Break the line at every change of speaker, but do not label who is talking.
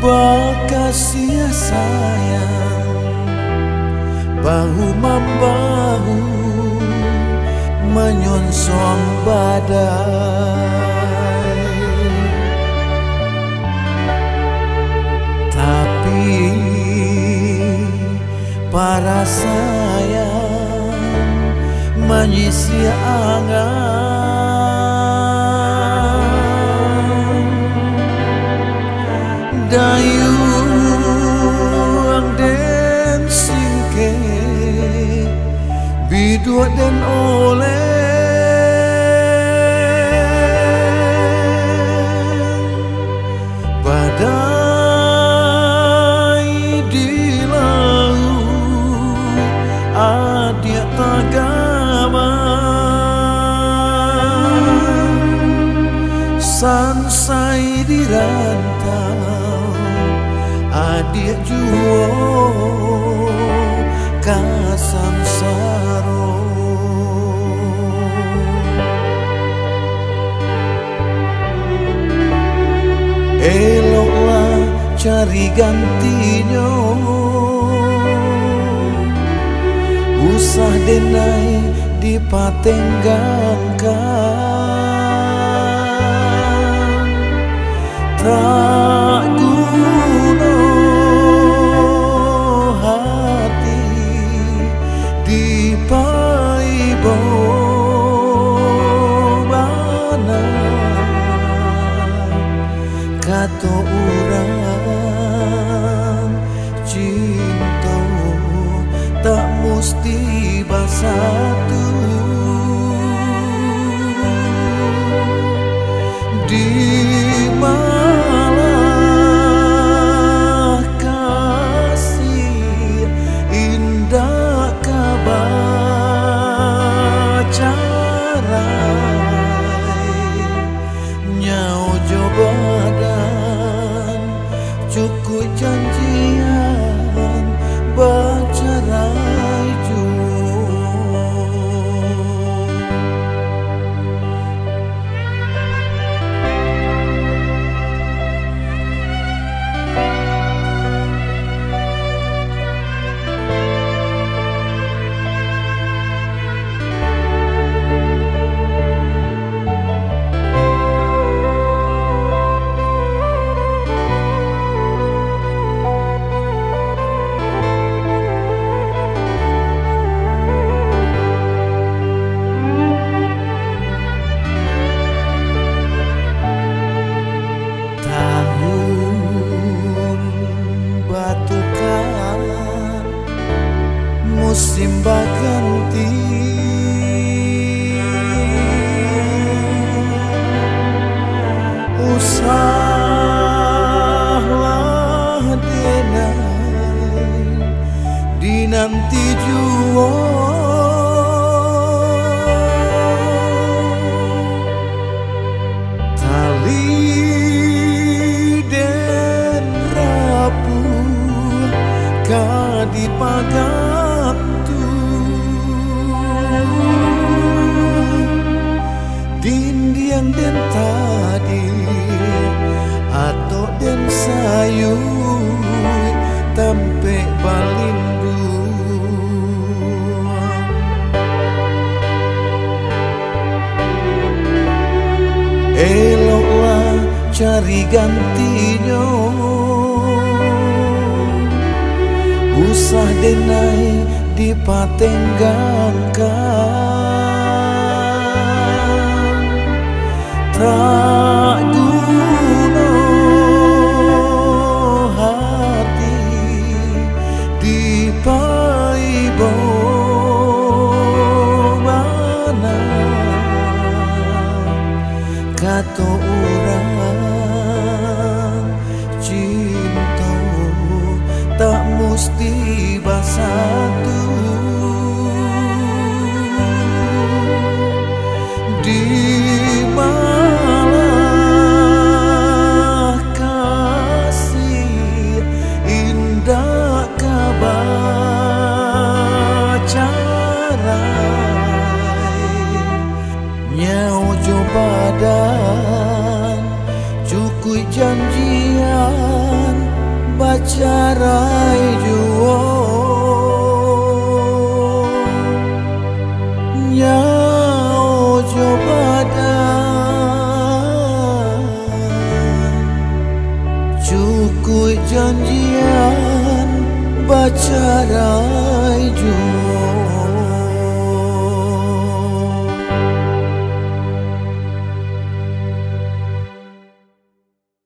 Bakasih sayang bahu-membahu menyongsong badai. Tapi para sayang mengisi angan dayung den singke bidua den oleh badai di laut adia tagaman sansai di rantau adia juo kasansaro. Eloklah cari gantinya, usah denai dipatenggangkan. Tak guna hati dipaibobana kata orang cinta tak mesti bersatu. Di malah kasih indah kabacarai nyau jobadan cukup janjian bacarai juo. Musim berganti, usahlah denai dinanti jua tali den rapuh kadipagang dindiang den tadi atau den sayu tampe balindu. Eloklah cari gantinya, usah denai dipatenggangkan. Tak guna hati dipaibobana kata orang cinta tak mesti bersatu. Di malah kasih indah kabacarai nyau jobadan cukup janjian bacarai juo nyao jobada cukui janjian bacarai juo